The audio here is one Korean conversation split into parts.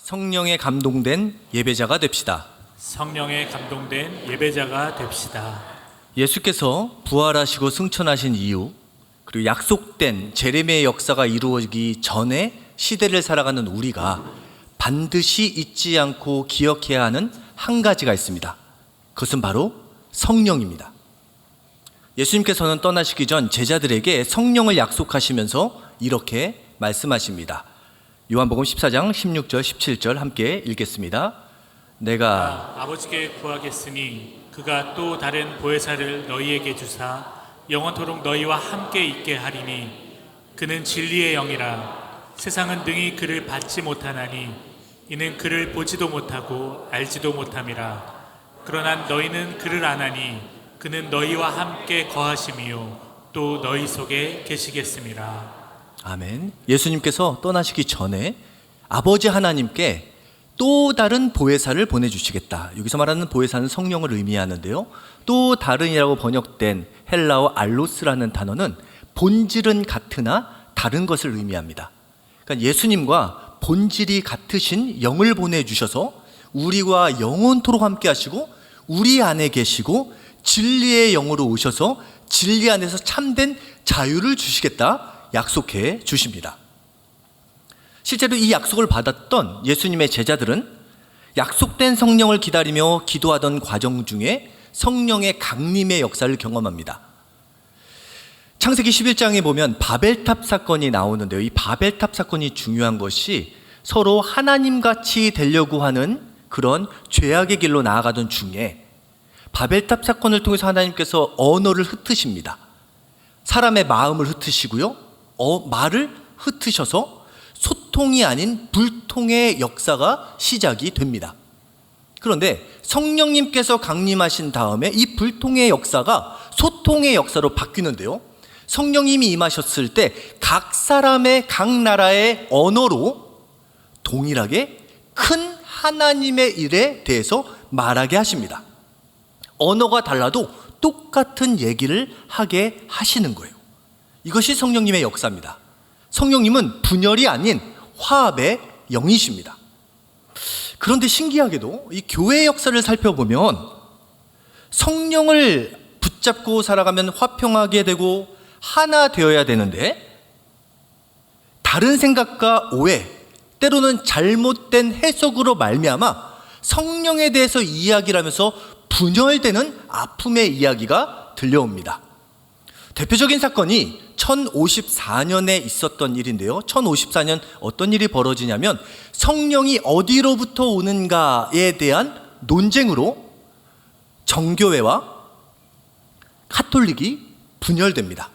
성령에 감동된 예배자가 됩시다. 성령에 감동된 예배자가 됩시다. 예수께서 부활하시고 승천하신 이후, 그리고 약속된 제레미야의 역사가 이루어지기 전에 시대를 살아가는 우리가 반드시 잊지 않고 기억해야 하는 한 가지가 있습니다. 그것은 바로 성령입니다. 예수님께서는 떠나시기 전 제자들에게 성령을 약속하시면서 이렇게 말씀하십니다. 요한복음 14장 16절 17절 함께 읽겠습니다. 내가 아버지께 구하겠으니 그가 또 다른 보혜사를 너희에게 주사 영원토록 너희와 함께 있게 하리니 그는 진리의 영이라. 세상은 능히 그를 받지 못하나니 이는 그를 보지도 못하고 알지도 못함이라. 그러나 너희는 그를 아나니 그는 너희와 함께 거하심이요 또 너희 속에 계시겠음이라. 아멘. 예수님께서 떠나시기 전에 아버지 하나님께 또 다른 보혜사를 보내주시겠다. 여기서 말하는 보혜사는 성령을 의미하는데요, 또 다른이라고 번역된 헬라어 알로스라는 단어는 본질은 같으나 다른 것을 의미합니다. 그러니까 예수님과 본질이 같으신 영을 보내주셔서 우리와 영원토록 함께 하시고 우리 안에 계시고 진리의 영으로 오셔서 진리 안에서 참된 자유를 주시겠다 약속해 주십니다. 실제로 이 약속을 받았던 예수님의 제자들은 약속된 성령을 기다리며 기도하던 과정 중에 성령의 강림의 역사를 경험합니다. 창세기 11장에 보면 바벨탑 사건이 나오는데요, 이 바벨탑 사건이 중요한 것이 서로 하나님같이 되려고 하는 그런 죄악의 길로 나아가던 중에 바벨탑 사건을 통해서 하나님께서 언어를 흩으십니다. 사람의 마음을 흩으시고요, 말을 흩으셔서 소통이 아닌 불통의 역사가 시작이 됩니다. 그런데 성령님께서 강림하신 다음에 이 불통의 역사가 소통의 역사로 바뀌는데요, 성령님이 임하셨을 때 각 사람의 각 나라의 언어로 동일하게 큰 하나님의 일에 대해서 말하게 하십니다. 언어가 달라도 똑같은 얘기를 하게 하시는 거예요. 이것이 성령님의 역사입니다. 성령님은 분열이 아닌 화합의 영이십니다. 그런데 신기하게도 이 교회의 역사를 살펴보면 성령을 붙잡고 살아가면 화평하게 되고 하나 되어야 되는데, 다른 생각과 오해, 때로는 잘못된 해석으로 말미암아 성령에 대해서 이야기를 하면서 분열되는 아픔의 이야기가 들려옵니다. 대표적인 사건이 1054년에 있었던 일인데요, 1054년 어떤 일이 벌어지냐면 성령이 어디로부터 오는가에 대한 논쟁으로 정교회와 카톨릭이 분열됩니다.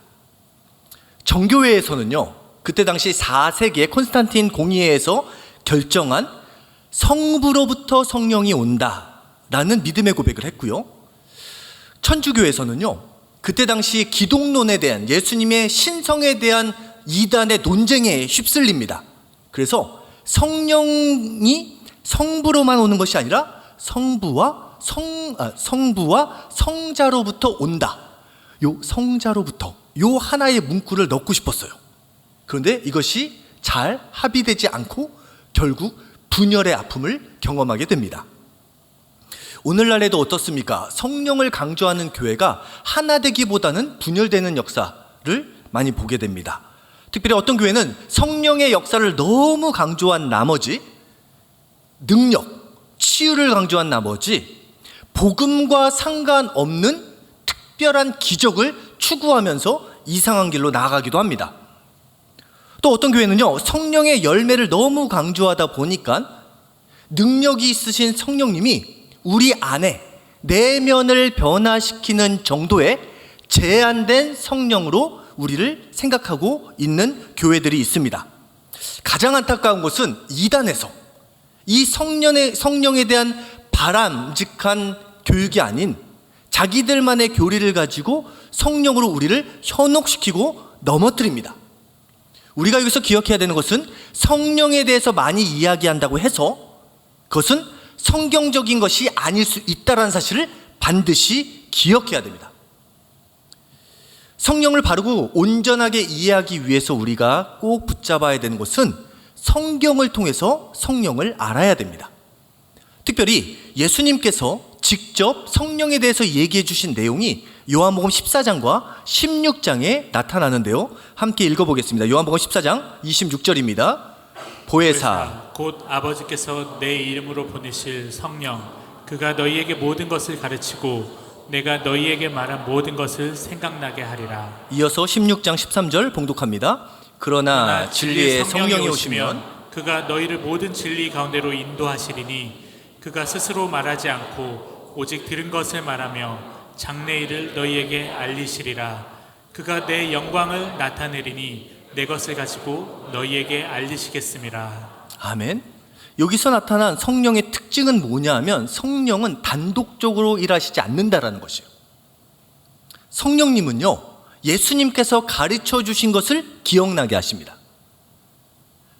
정교회에서는요, 그때 당시 4세기에 콘스탄틴 공의회에서 결정한 성부로부터 성령이 온다라는 믿음의 고백을 했고요, 천주교에서는요, 그때 당시 기독론에 대한, 예수님의 신성에 대한 이단의 논쟁에 휩쓸립니다. 그래서 성령이 성부로만 오는 것이 아니라 성부와 성자로부터 온다. 요 성자로부터, 요 하나의 문구를 넣고 싶었어요. 그런데 이것이 잘 합의되지 않고 결국 분열의 아픔을 경험하게 됩니다. 오늘날에도 어떻습니까? 성령을 강조하는 교회가 하나 되기보다는 분열되는 역사를 많이 보게 됩니다. 특별히 어떤 교회는 성령의 역사를 너무 강조한 나머지, 능력, 치유를 강조한 나머지 복음과 상관없는 특별한 기적을 추구하면서 이상한 길로 나아가기도 합니다. 또 어떤 교회는요, 성령의 열매를 너무 강조하다 보니까 능력이 있으신 성령님이 우리 안에 내면을 변화시키는 정도의 제한된 성령으로 우리를 생각하고 있는 교회들이 있습니다. 가장 안타까운 것은 이단에서 이 성령에 대한 바람직한 교육이 아닌 자기들만의 교리를 가지고 성령으로 우리를 현혹시키고 넘어뜨립니다. 우리가 여기서 기억해야 되는 것은 성령에 대해서 많이 이야기한다고 해서 그것은 성경적인 것이 아닐 수 있다는 사실을 반드시 기억해야 됩니다. 성령을 바르고 온전하게 이해하기 위해서 우리가 꼭 붙잡아야 되는 것은 성경을 통해서 성령을 알아야 됩니다. 특별히 예수님께서 직접 성령에 대해서 얘기해 주신 내용이 요한복음 14장과 16장에 나타나는데요. 함께 읽어보겠습니다. 요한복음 14장 26절입니다. 보혜사 곧 아버지께서 내 이름으로 보내실 성령 그가 너희에게 모든 것을 가르치고 내가 너희에게 말한 모든 것을 생각나게 하리라. 이어서 16장 13절 봉독합니다. 그러나 진리의 성령이 오시면 그가 너희를 모든 진리 가운데로 인도하시리니 그가 스스로 말하지 않고 오직 들은 것을 말하며 장래일을 너희에게 알리시리라. 그가 내 영광을 나타내리니 내 것을 가지고 너희에게 알리시겠음이라. 아멘. 여기서 나타난 성령의 특징은 뭐냐 하면 성령은 단독적으로 일하시지 않는다라는 것이에요. 성령님은요, 예수님께서 가르쳐 주신 것을 기억나게 하십니다.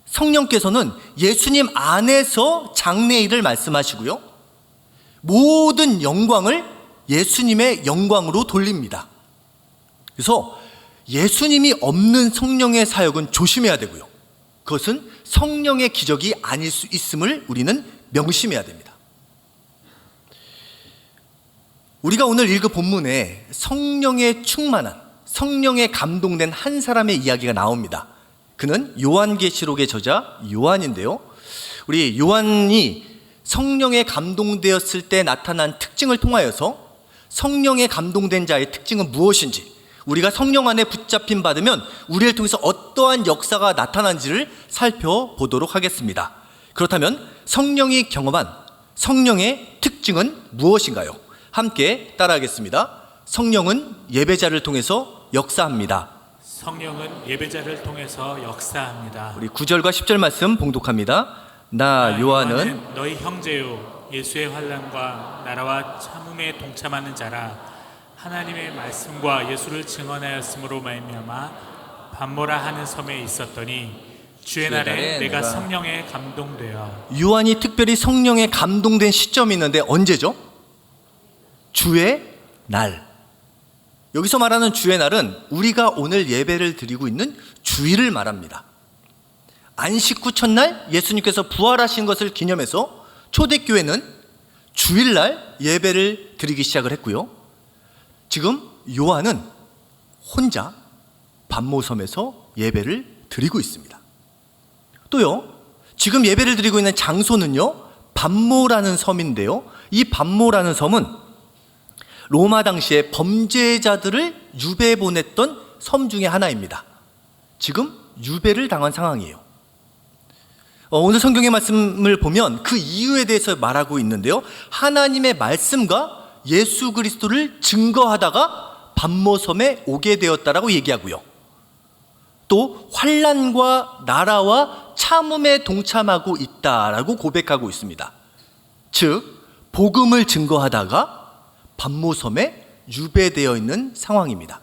성령께서는 예수님 안에서 장래일을 말씀하시고요, 모든 영광을 예수님의 영광으로 돌립니다. 그래서 예수님이 없는 성령의 사역은 조심해야 되고요, 그것은 성령의 기적이 아닐 수 있음을 우리는 명심해야 됩니다. 우리가 오늘 읽은 본문에 성령에 충만한, 성령에 감동된 한 사람의 이야기가 나옵니다. 그는 요한계시록의 저자 요한인데요, 우리 요한이 성령에 감동되었을 때 나타난 특징을 통하여서 성령에 감동된 자의 특징은 무엇인지, 우리가 성령 안에 붙잡힘 받으면 우리를 통해서 어떠한 역사가 나타난지를 살펴보도록 하겠습니다. 그렇다면 성령이 경험한 성령의 특징은 무엇인가요? 함께 따라하겠습니다. 성령은 예배자를 통해서 역사합니다. 성령은 예배자를 통해서 역사합니다. 우리 9절과 10절 말씀 봉독합니다. 나 요한은 너희 형제요 예수의 환난과 나라와 참음에 동참하는 자라. 하나님의 말씀과 예수를 증언하였으므로 말미암아 반모라 하는 섬에 있었더니 주의 날에 내가 성령에 감동되어. 요한이 특별히 성령에 감동된 시점이 있는데 언제죠? 주의 날. 여기서 말하는 주의 날은 우리가 오늘 예배를 드리고 있는 주일을 말합니다. 안식 후 첫날 예수님께서 부활하신 것을 기념해서 초대교회는 주일날 예배를 드리기 시작을 했고요, 지금 요한은 혼자 반모섬에서 예배를 드리고 있습니다. 또요, 지금 예배를 드리고 있는 장소는요, 반모라는 섬인데요, 이 반모라는 섬은 로마 당시에 범죄자들을 유배 보냈던 섬 중에 하나입니다. 지금 유배를 당한 상황이에요. 오늘 성경의 말씀을 보면 그 이유에 대해서 말하고 있는데요, 하나님의 말씀과 예수 그리스도를 증거하다가 반모섬에 오게 되었다라고 얘기하고요, 또 환난과 나라와 참음에 동참하고 있다라고 고백하고 있습니다. 즉 복음을 증거하다가 반모섬에 유배되어 있는 상황입니다.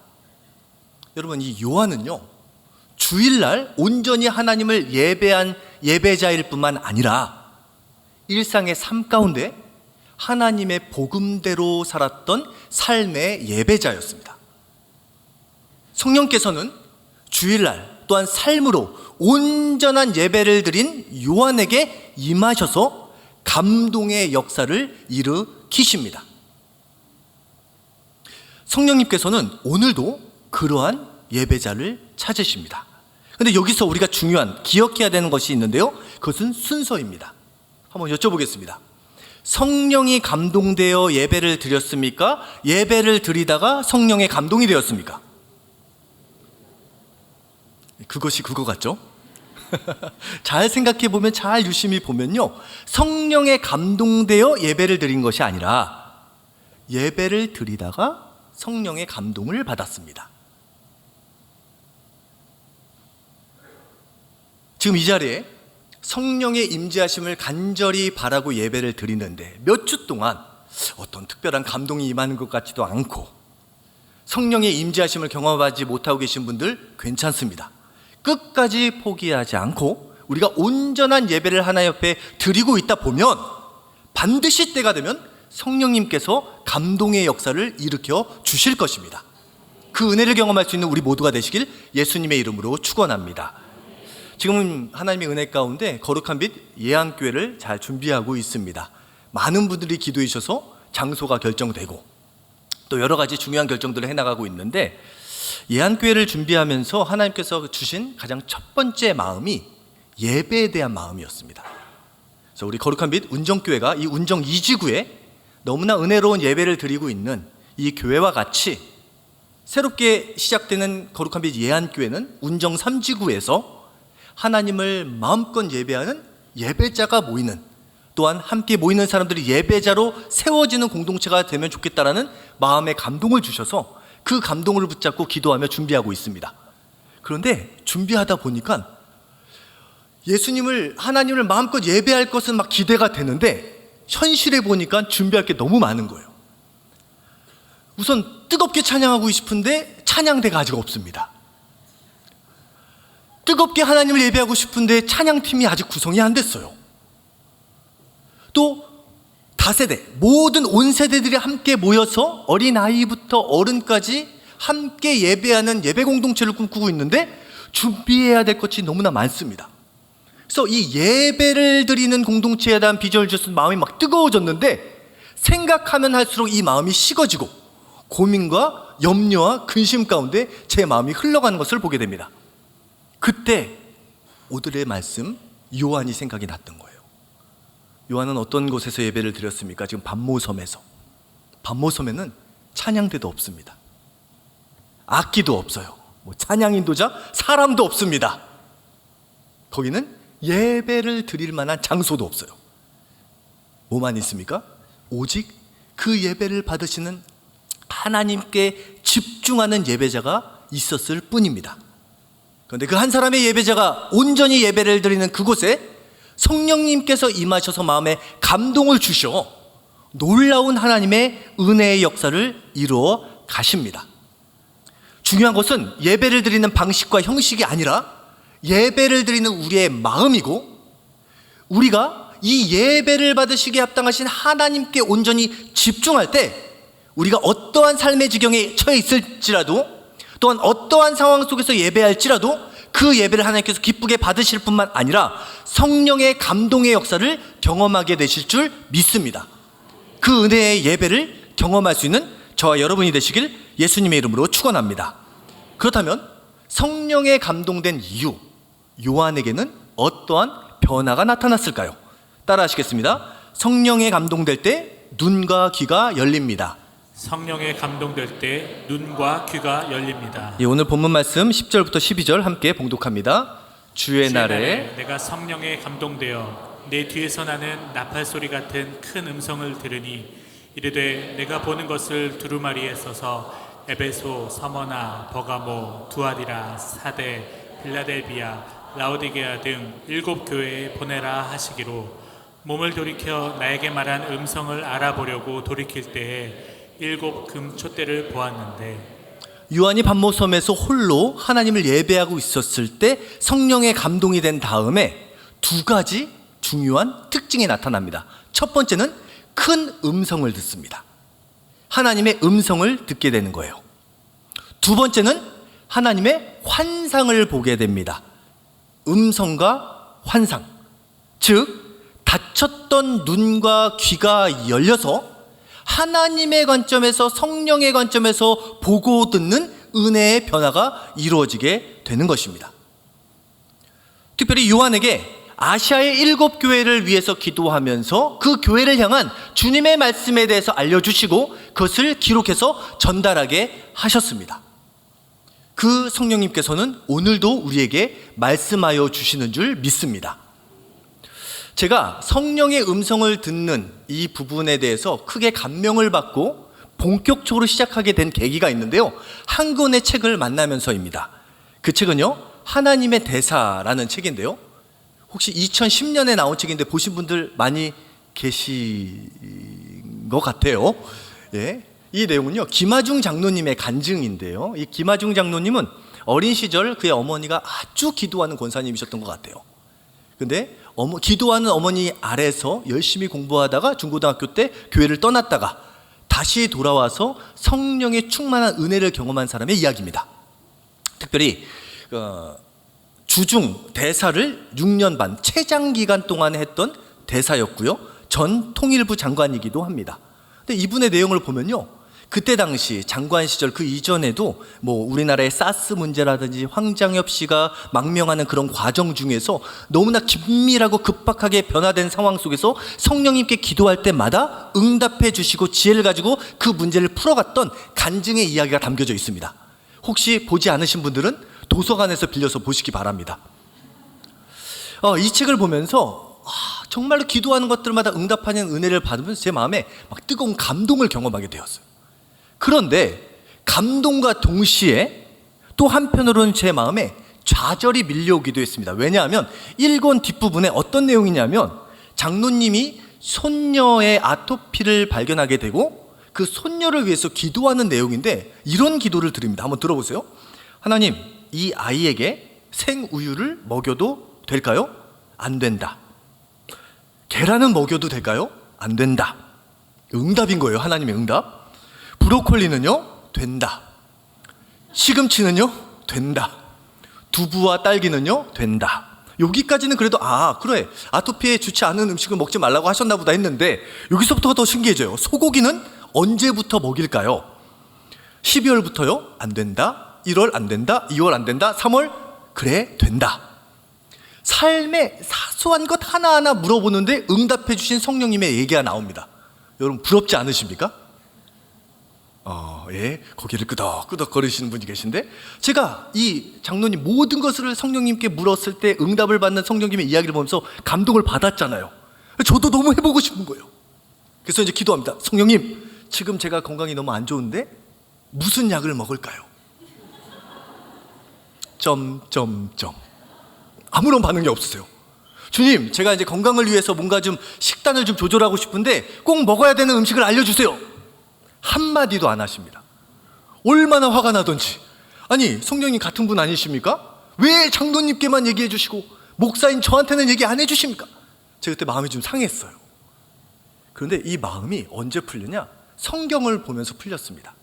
여러분, 이 요한은요, 주일날 온전히 하나님을 예배한 예배자일 뿐만 아니라 일상의 삶 가운데 하나님의 복음대로 살았던 삶의 예배자였습니다. 성령께서는 주일날 또한 삶으로 온전한 예배를 드린 요한에게 임하셔서 감동의 역사를 일으키십니다. 성령님께서는 오늘도 그러한 예배자를 찾으십니다. 그런데 여기서 우리가 중요한, 기억해야 되는 것이 있는데요, 그것은 순서입니다. 한번 여쭤보겠습니다. 성령이 감동되어 예배를 드렸습니까? 예배를 드리다가 성령의 감동이 되었습니까? 그것이 그거 같죠? 잘 생각해 보면, 잘 유심히 보면요, 성령에 감동되어 예배를 드린 것이 아니라 예배를 드리다가 성령의 감동을 받았습니다. 지금 이 자리에 성령의 임재하심을 간절히 바라고 예배를 드리는데 몇 주 동안 어떤 특별한 감동이 임하는 것 같지도 않고 성령의 임재하심을 경험하지 못하고 계신 분들 괜찮습니다. 끝까지 포기하지 않고 우리가 온전한 예배를 하나님 앞에 드리고 있다 보면 반드시 때가 되면 성령님께서 감동의 역사를 일으켜 주실 것입니다. 그 은혜를 경험할 수 있는 우리 모두가 되시길 예수님의 이름으로 축원합니다. 지금 하나님의 은혜 가운데 거룩한 빛 예안교회를 잘 준비하고 있습니다. 많은 분들이 기도해 주셔서 장소가 결정되고 또 여러 가지 중요한 결정들을 해나가고 있는데, 예안교회를 준비하면서 하나님께서 주신 가장 첫 번째 마음이 예배에 대한 마음이었습니다. 그래서 우리 거룩한 빛 운정교회가 이 운정 2지구에 너무나 은혜로운 예배를 드리고 있는 이 교회와 같이 새롭게 시작되는 거룩한 빛 예안교회는 운정 3지구에서 하나님을 마음껏 예배하는 예배자가 모이는, 또한 함께 모이는 사람들이 예배자로 세워지는 공동체가 되면 좋겠다라는 마음의 감동을 주셔서 그 감동을 붙잡고 기도하며 준비하고 있습니다. 그런데 준비하다 보니까 하나님을 마음껏 예배할 것은 막 기대가 되는데 현실에 보니까 준비할 게 너무 많은 거예요. 우선 뜨겁게 찬양하고 싶은데 찬양대가 아직 없습니다. 뜨겁게 하나님을 예배하고 싶은데 찬양팀이 아직 구성이 안 됐어요. 또 다세대, 모든 온 세대들이 함께 모여서 어린아이부터 어른까지 함께 예배하는 예배 공동체를 꿈꾸고 있는데 준비해야 될 것이 너무나 많습니다. 그래서 이 예배를 드리는 공동체에 대한 비전을 주셔서 마음이 막 뜨거워졌는데, 생각하면 할수록 이 마음이 식어지고 고민과 염려와 근심 가운데 제 마음이 흘러가는 것을 보게 됩니다. 그때 오늘의 말씀 요한이 생각이 났던 거예요. 요한은 어떤 곳에서 예배를 드렸습니까? 지금 반모섬에서. 반모섬에는 찬양대도 없습니다. 악기도 없어요. 찬양 인도자, 사람도 없습니다. 거기는 예배를 드릴 만한 장소도 없어요. 뭐만 있습니까? 오직 그 예배를 받으시는 하나님께 집중하는 예배자가 있었을 뿐입니다. 그런데 그 한 사람의 예배자가 온전히 예배를 드리는 그곳에 성령님께서 임하셔서 마음에 감동을 주셔 놀라운 하나님의 은혜의 역사를 이루어 가십니다. 중요한 것은 예배를 드리는 방식과 형식이 아니라 예배를 드리는 우리의 마음이고, 우리가 이 예배를 받으시기에 합당하신 하나님께 온전히 집중할 때 우리가 어떠한 삶의 지경에 처해 있을지라도, 또한 어떠한 상황 속에서 예배할지라도 그 예배를 하나님께서 기쁘게 받으실 뿐만 아니라 성령의 감동의 역사를 경험하게 되실 줄 믿습니다. 그 은혜의 예배를 경험할 수 있는 저와 여러분이 되시길 예수님의 이름으로 축원합니다. 그렇다면 성령에 감동된 이유, 요한에게는 어떠한 변화가 나타났을까요? 따라 하시겠습니다. 성령에 감동될 때 눈과 귀가 열립니다. 성령에 감동될 때 눈과 귀가 열립니다. 예, 오늘 본문 말씀 10절부터 12절 함께 봉독합니다. 주의 날에 내가 성령에 감동되어 내 뒤에서 나는 나팔 소리 같은 큰 음성을 들으니 이르되 내가 보는 것을 두루마리에 써서 에베소, 서머나, 버가모, 두아디라, 사데, 빌라델비아, 라오디게아 등 7 교회에 보내라 하시기로, 몸을 돌이켜 나에게 말한 음성을 알아보려고 돌이킬 때에 7 금촛대를 보았는데, 요한이 반모섬에서 홀로 하나님을 예배하고 있었을 때 성령의 감동이 된 다음에 2가지 중요한 특징이 나타납니다. 첫 번째는 큰 음성을 듣습니다. 하나님의 음성을 듣게 되는 거예요. 2번째는 하나님의 환상을 보게 됩니다. 음성과 환상, 즉 닫혔던 눈과 귀가 열려서 하나님의 관점에서, 성령의 관점에서 보고 듣는 은혜의 변화가 이루어지게 되는 것입니다. 특별히 요한에게 아시아의 7 교회를 위해서 기도하면서 그 교회를 향한 주님의 말씀에 대해서 알려주시고 그것을 기록해서 전달하게 하셨습니다. 그 성령님께서는 오늘도 우리에게 말씀하여 주시는 줄 믿습니다. 제가 성령의 음성을 듣는 이 부분에 대해서 크게 감명을 받고 본격적으로 시작하게 된 계기가 있는데요, 한 권의 책을 만나면서입니다. 그 책은요, 하나님의 대사라는 책인데요, 혹시 2010년에 나온 책인데 보신 분들 많이 계신 것 같아요. 예. 이 내용은요, 김하중 장로님의 간증인데요, 이 김하중 장로님은 어린 시절 그의 어머니가 아주 기도하는 권사님이셨던 것 같아요. 근데 기도하는 어머니 아래서 열심히 공부하다가 중고등학교 때 교회를 떠났다가 다시 돌아와서 성령의 충만한 은혜를 경험한 사람의 이야기입니다. 특별히 주중 대사를 6년 반 최장 기간 동안 했던 대사였고요. 전 통일부 장관이기도 합니다. 근데 이분의 내용을 보면요, 그때 당시 장관 시절 그 이전에도 뭐 우리나라의 사스 문제라든지 황장엽 씨가 망명하는 그런 과정 중에서 너무나 긴밀하고 급박하게 변화된 상황 속에서 성령님께 기도할 때마다 응답해 주시고 지혜를 가지고 그 문제를 풀어갔던 간증의 이야기가 담겨져 있습니다. 혹시 보지 않으신 분들은 도서관에서 빌려서 보시기 바랍니다. 이 책을 보면서 정말로 기도하는 것들마다 응답하는 은혜를 받으면서 제 마음에 막 뜨거운 감동을 경험하게 되었어요. 그런데 감동과 동시에 또 한편으로는 제 마음에 좌절이 밀려오기도 했습니다. 왜냐하면 1권 뒷부분에 어떤 내용이냐면 장로님이 손녀의 아토피를 발견하게 되고 그 손녀를 위해서 기도하는 내용인데 이런 기도를 드립니다. 한번 들어보세요. 하나님, 이 아이에게 생우유를 먹여도 될까요? 안 된다. 계란은 먹여도 될까요? 안 된다. 응답인 거예요. 하나님의 응답. 브로콜리는요? 된다. 시금치는요? 된다. 두부와 딸기는요? 된다. 여기까지는 그래도 그래, 아토피에 좋지 않은 음식을 먹지 말라고 하셨나 보다 했는데 여기서부터가 더 신기해져요. 소고기는 언제부터 먹일까요? 12월부터요? 안 된다. 1월 안 된다. 2월 안 된다. 3월? 그래, 된다. 삶의 사소한 것 하나하나 물어보는데 응답해 주신 성령님의 얘기가 나옵니다. 여러분 부럽지 않으십니까? 예, 고개를 끄덕끄덕 거리시는 분이 계신데, 제가 이 장로님 모든 것을 성령님께 물었을 때 응답을 받는 성령님의 이야기를 보면서 감동을 받았잖아요. 저도 너무 해보고 싶은 거예요. 그래서 이제 기도합니다. 성령님, 지금 제가 건강이 너무 안 좋은데 무슨 약을 먹을까요? 아무런 반응이 없으세요. 주님, 제가 이제 건강을 위해서 뭔가 좀 식단을 좀 조절하고 싶은데 꼭 먹어야 되는 음식을 알려주세요. 한마디도 안 하십니다. 얼마나 화가 나던지. 아니, 성령님 같은 분 아니십니까? 왜 장로님께만 얘기해 주시고 목사인 저한테는 얘기 안 해주십니까? 제가 그때 마음이 좀 상했어요. 그런데 이 마음이 언제 풀리냐? 성경을 보면서 풀렸습니다.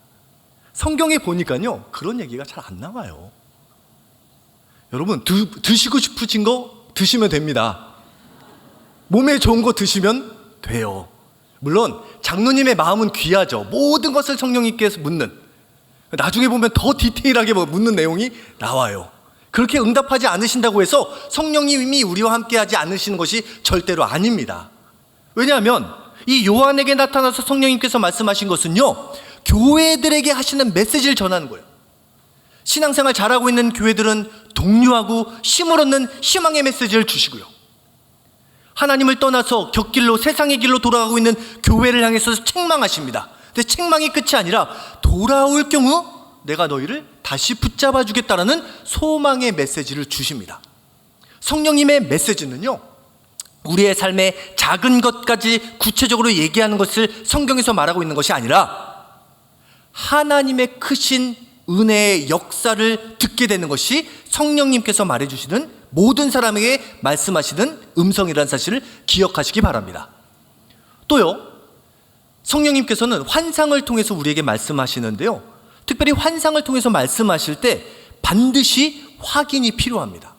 성경에 보니까요, 그런 얘기가 잘 안 나와요. 여러분, 드시고 싶으신 거 드시면 됩니다. 몸에 좋은 거 드시면 돼요. 물론 장로님의 마음은 귀하죠. 모든 것을 성령님께서 묻는, 나중에 보면 더 디테일하게 묻는 내용이 나와요. 그렇게 응답하지 않으신다고 해서 성령님이 우리와 함께 하지 않으시는 것이 절대로 아닙니다. 왜냐하면 이 요한에게 나타나서 성령님께서 말씀하신 것은요, 교회들에게 하시는 메시지를 전하는 거예요. 신앙생활 잘하고 있는 교회들은 독려하고 힘을 얻는 희망의 메시지를 주시고요, 하나님을 떠나서 곁길로 세상의 길로 돌아가고 있는 교회를 향해서 책망하십니다. 근데 책망이 끝이 아니라 돌아올 경우 내가 너희를 다시 붙잡아 주겠다라는 소망의 메시지를 주십니다. 성령님의 메시지는요, 우리의 삶의 작은 것까지 구체적으로 얘기하는 것을 성경에서 말하고 있는 것이 아니라 하나님의 크신 은혜의 역사를 듣게 되는 것이 성령님께서 말해주시는, 모든 사람에게 말씀하시는 음성이라는 사실을 기억하시기 바랍니다. 또요, 성령님께서는 환상을 통해서 우리에게 말씀하시는데요, 특별히 환상을 통해서 말씀하실 때 반드시 확인이 필요합니다.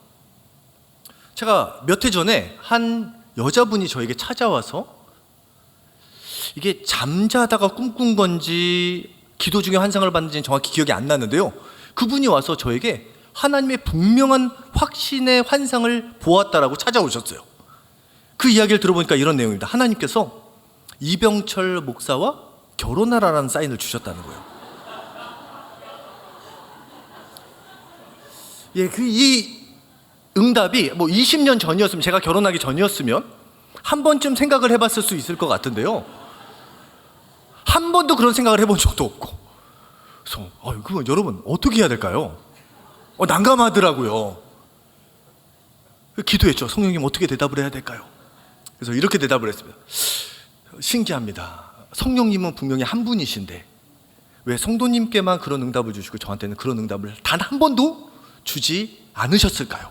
제가 몇 해 전에 한 여자분이 저에게 찾아와서 이게 잠자다가 꿈꾼 건지 기도 중에 환상을 봤는지는 정확히 기억이 안 나는데요, 그분이 와서 저에게 하나님의 분명한 확신의 환상을 보았다라고 찾아오셨어요. 그 이야기를 들어보니까 이런 내용입니다. 하나님께서 이병철 목사와 결혼하라는 사인을 주셨다는 거예요. 예, 이 응답이 20년 전이었으면, 제가 결혼하기 전이었으면 한 번쯤 생각을 해봤을 수 있을 것 같은데요, 한 번도 그런 생각을 해본 적도 없고. 그래서 그럼 여러분 어떻게 해야 될까요? 난감하더라고요. 기도했죠. 성령님, 어떻게 대답을 해야 될까요? 그래서 이렇게 대답을 했습니다. 신기합니다. 성령님은 분명히 한 분이신데 왜 성도님께만 그런 응답을 주시고 저한테는 그런 응답을 단 한 번도 주지 않으셨을까요?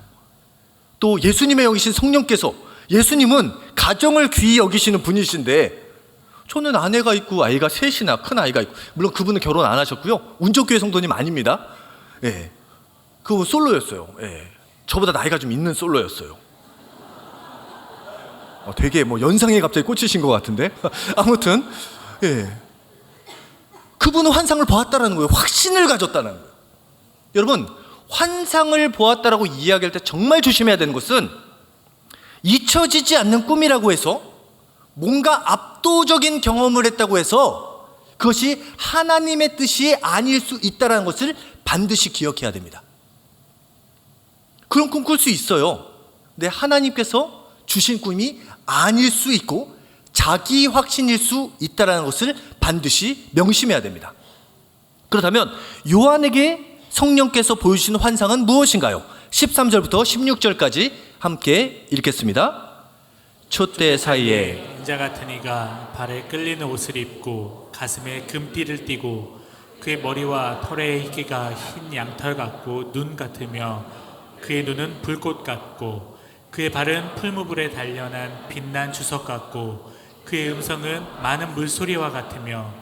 또 예수님의 영이신 성령께서, 예수님은 가정을 귀히 여기시는 분이신데 저는 아내가 있고 아이가 셋이나, 큰 아이가 있고, 물론 그분은 결혼 안 하셨고요, 운전교회 성도님 아닙니다. 예, 그분 솔로였어요. 예. 저보다 나이가 좀 있는 솔로였어요. 되게 뭐 연상에 갑자기 꽂히신 것 같은데 아무튼 예. 그분은 환상을 보았다라는 거예요. 확신을 가졌다는 거예요. 여러분, 환상을 보았다라고 이야기할 때 정말 조심해야 되는 것은 잊혀지지 않는 꿈이라고 해서 뭔가 압도적인 경험을 했다고 해서 그것이 하나님의 뜻이 아닐 수 있다는 것을 반드시 기억해야 됩니다. 그런 꿈 꿀 수 있어요. 근데 하나님께서 주신 꿈이 아닐 수 있고 자기 확신일 수 있다는 것을 반드시 명심해야 됩니다. 그렇다면 요한에게 성령께서 보여주신 환상은 무엇인가요? 13절부터 16절까지 함께 읽겠습니다. 촛대 사이에 인자 같은 이가 발에 끌리는 옷을 입고 가슴에 금띠를 띠고 그의 머리와 털의 희기가 흰 양털 같고 눈 같으며 그의 눈은 불꽃 같고 그의 발은 풀무불에 단련한 빛난 주석 같고 그의 음성은 많은 물소리와 같으며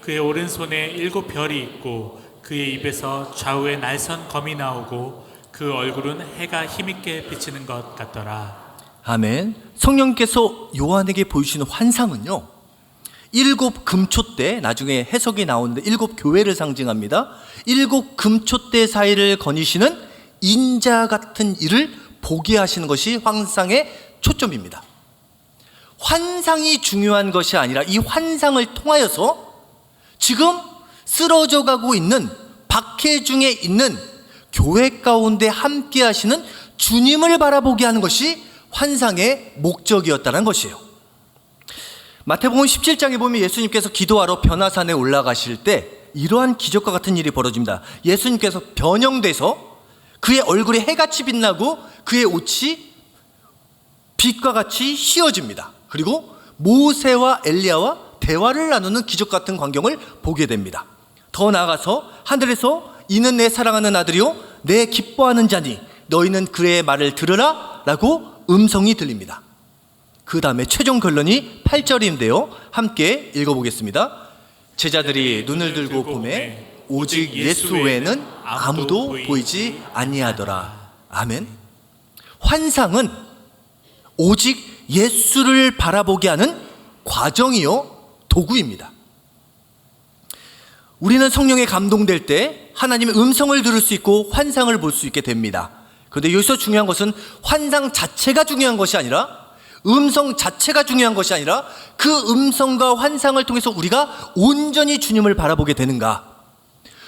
그의 오른손에 7 별이 있고 그의 입에서 좌우에 날선 검이 나오고 그 얼굴은 해가 힘있게 비치는 것 같더라. 아멘. 성령께서 요한에게 보여주시는 환상은요, 7 금촛대, 나중에 해석이 나오는데 7 교회를 상징합니다. 7 금촛대 사이를 거니시는 인자 같은 이를 보게 하시는 것이 환상의 초점입니다. 환상이 중요한 것이 아니라 이 환상을 통하여서 지금 쓰러져 가고 있는 박해 중에 있는 교회 가운데 함께 하시는 주님을 바라보게 하는 것이 환상의 목적이었다는 것이에요. 마태복음 17장에 보면 예수님께서 기도하러 변화산에 올라가실 때 이러한 기적과 같은 일이 벌어집니다. 예수님께서 변형돼서 그의 얼굴이 해같이 빛나고 그의 옷이 빛과 같이 휘어집니다. 그리고 모세와 엘리야와 대화를 나누는 기적 같은 광경을 보게 됩니다. 더 나아가서 하늘에서 이는 내 사랑하는 아들이요 내 기뻐하는 자니 너희는 그의 말을 들으라 라고 음성이 들립니다. 그 다음에 최종 결론이 8절인데요 함께 읽어보겠습니다. 제자들이 눈을 들고 보매 오직 예수 외에는 아무도 보이지 아니하더라. 아멘. 환상은 오직 예수를 바라보게 하는 과정이요 도구입니다. 우리는 성령에 감동될 때 하나님의 음성을 들을 수 있고 환상을 볼 수 있게 됩니다. 그런데 여기서 중요한 것은 환상 자체가 중요한 것이 아니라 음성 자체가 중요한 것이 아니라 그 음성과 환상을 통해서 우리가 온전히 주님을 바라보게 되는가,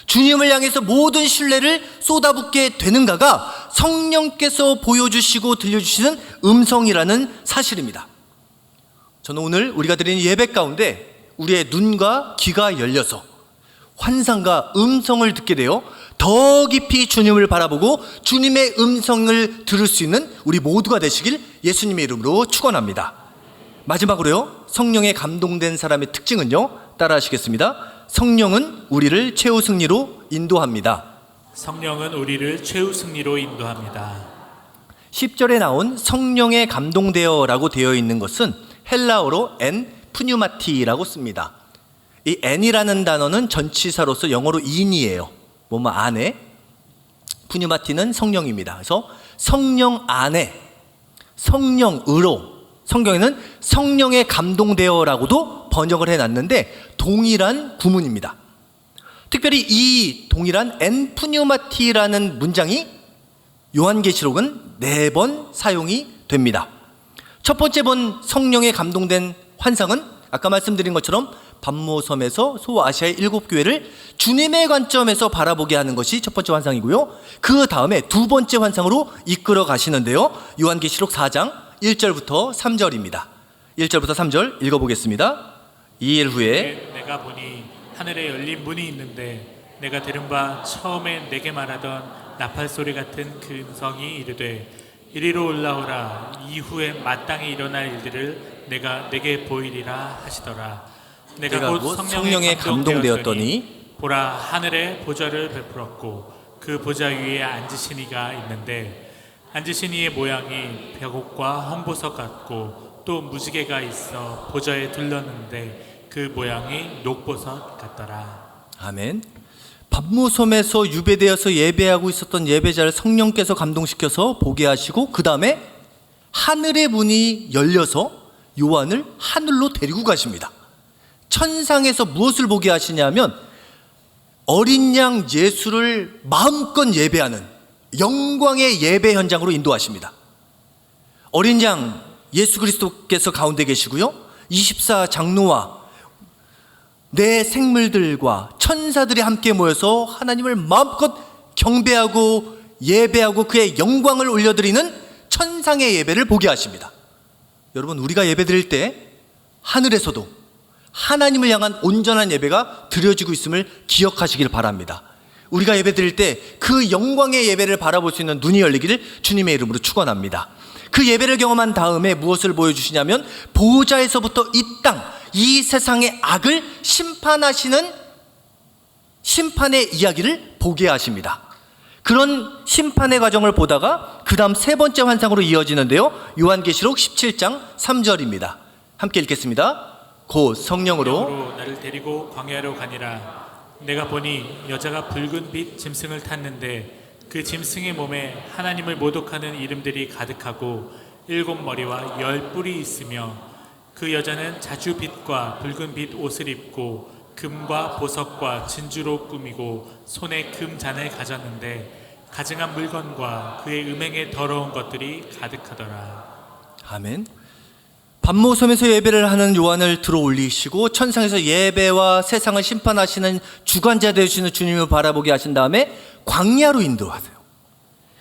주님을 향해서 모든 신뢰를 쏟아붓게 되는가가 성령께서 보여주시고 들려주시는 음성이라는 사실입니다. 저는 오늘 우리가 드리는 예배 가운데 우리의 눈과 귀가 열려서 환상과 음성을 듣게 되어 더 깊이 주님을 바라보고 주님의 음성을 들을 수 있는 우리 모두가 되시길 예수님의 이름으로 축원합니다. 마지막으로요, 성령에 감동된 사람의 특징은요, 따라 하시겠습니다. 성령은 우리를 최후 승리로 인도합니다. 성령은 우리를 최후 승리로 인도합니다. 10절에 나온 성령에 감동되어라고 되어 있는 것은 헬라어로 엔 푸뉴마티라고 씁니다. 이 엔이라는 단어는 전치사로서 영어로 인이에요. 뭐뭐 안에, 푸뉴마티는 성령입니다. 그래서 성령 안에, 성령으로, 성경에는 성령에 감동되어라고도 번역을 해놨는데 동일한 구문입니다. 특별히 이 동일한 엔 푸뉴마티라는 문장이 요한계시록은 4번 사용이 됩니다. 첫 번째 본 성령에 감동된 환상은 아까 말씀드린 것처럼 반모섬에서 소아시아의 7교회를 주님의 관점에서 바라보게 하는 것이 첫 번째 환상이고요. 그 다음에 두 번째 환상으로 이끌어 가시는데요. 요한계시록 4장 1절부터 3절입니다. 1절부터 3절 읽어보겠습니다. 2일 후에 내가 보니 하늘에 열린 문이 있는데 내가 들은 바 처음에 내게 말하던 나팔소리 같은 그 음성이 이르되 이리로 올라오라. 이후에 마땅히 일어날 일들을 내게 보이리라 하시더라. 내가 곧 성령에 감동되었더니 보라, 하늘에 보좌를 베풀었고 그 보좌 위에 앉으신 이가 있는데 앉으신 이의 모양이 벽옥과 홍보석 같고 또 무지개가 있어 보좌에 둘렀는데 그 모양이 녹보석 같더라. 아멘. 밤모섬에서 유배되어서 예배하고 있었던 예배자를 성령께서 감동시켜서 보게 하시고 그 다음에 하늘의 문이 열려서 요한을 하늘로 데리고 가십니다. 천상에서 무엇을 보게 하시냐면 어린 양 예수를 마음껏 예배하는 영광의 예배 현장으로 인도하십니다. 어린 양 예수 그리스도께서 가운데 계시고요, 24 장로와 내 생물들과 천사들이 함께 모여서 하나님을 마음껏 경배하고 예배하고 그의 영광을 올려드리는 천상의 예배를 보게 하십니다. 여러분, 우리가 예배드릴 때 하늘에서도 하나님을 향한 온전한 예배가 드려지고 있음을 기억하시길 바랍니다. 우리가 예배드릴 때 그 영광의 예배를 바라볼 수 있는 눈이 열리기를 주님의 이름으로 축원합니다. 그 예배를 경험한 다음에 무엇을 보여주시냐면 보호자에서부터 이 땅, 이 세상의 악을 심판하시는 심판의 이야기를 보게 하십니다. 그런 심판의 과정을 보다가 그 다음 세 번째 환상으로 이어지는데요, 요한계시록 17장 3절입니다. 함께 읽겠습니다. 곧 성령으로 나를 데리고 광야로 가니라. 내가 보니 여자가 붉은 빛 짐승을 탔는데 그 짐승의 몸에 하나님을 모독하는 이름들이 가득하고 7 머리와 10 뿔이 있으며 그 여자는 자주빛과 붉은 빛 옷을 입고 금과 보석과 진주로 꾸미고 손에 금잔을 가졌는데 가증한 물건과 그의 음행에 더러운 것들이 가득하더라. 아멘. 밤모섬에서 예배를 하는 요한을 들어 올리시고 천상에서 예배와 세상을 심판하시는 주관자 되시는 주님을 바라보게 하신 다음에 광야로 인도하세요.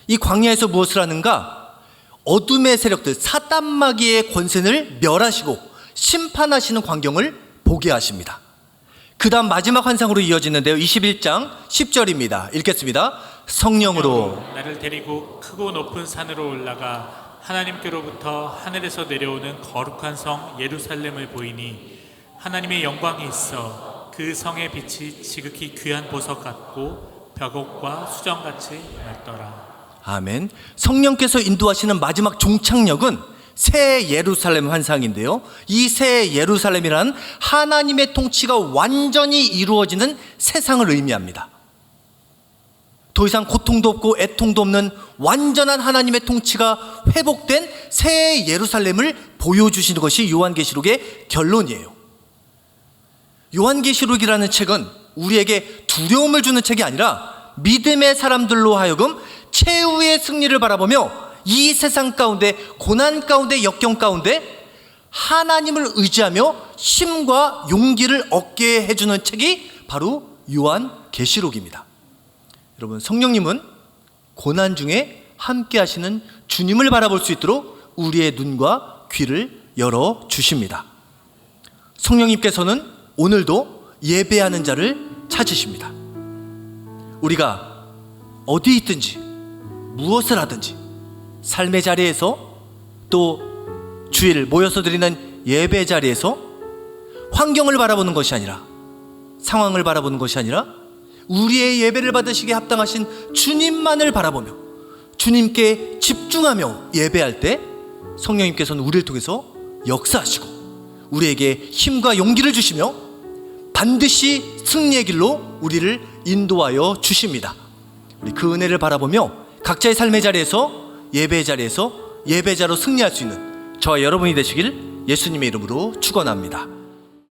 이 광야에서 무엇을 하는가? 어둠의 세력들, 사단 마귀의 권세를 멸하시고 심판하시는 광경을 보게 하십니다. 그 다음 마지막 환상으로 이어지는데요, 21장 10절입니다. 읽겠습니다. 성령으로 나를 데리고 크고 높은 산으로 올라가 하나님께로부터 하늘에서 내려오는 거룩한 성 예루살렘을 보이니 하나님의 영광이 있어 그 성의 빛이 지극히 귀한 보석 같고 벽옥과 수정같이 맑더라. 아멘. 성령께서 인도하시는 마지막 종착역은 새 예루살렘 환상인데요, 이 새 예루살렘이란 하나님의 통치가 완전히 이루어지는 세상을 의미합니다. 더 이상 고통도 없고 애통도 없는 완전한 하나님의 통치가 회복된 새 예루살렘을 보여주시는 것이 요한계시록의 결론이에요. 요한계시록이라는 책은 우리에게 두려움을 주는 책이 아니라 믿음의 사람들로 하여금 최후의 승리를 바라보며 이 세상 가운데, 고난 가운데, 역경 가운데 하나님을 의지하며 힘과 용기를 얻게 해주는 책이 바로 요한계시록입니다. 여러분, 성령님은 고난 중에 함께 하시는 주님을 바라볼 수 있도록 우리의 눈과 귀를 열어주십니다. 성령님께서는 오늘도 예배하는 자를 찾으십니다. 우리가 어디 있든지 무엇을 하든지 삶의 자리에서 또 주일 모여서 드리는 예배 자리에서 환경을 바라보는 것이 아니라, 상황을 바라보는 것이 아니라 우리의 예배를 받으시기에 합당하신 주님만을 바라보며 주님께 집중하며 예배할 때 성령님께서는 우리를 통해서 역사하시고 우리에게 힘과 용기를 주시며 반드시 승리의 길로 우리를 인도하여 주십니다. 우리 그 은혜를 바라보며 각자의 삶의 자리에서, 예배의 자리에서 예배자로 승리할 수 있는 저와 여러분이 되시길 예수님의 이름으로 축원합니다.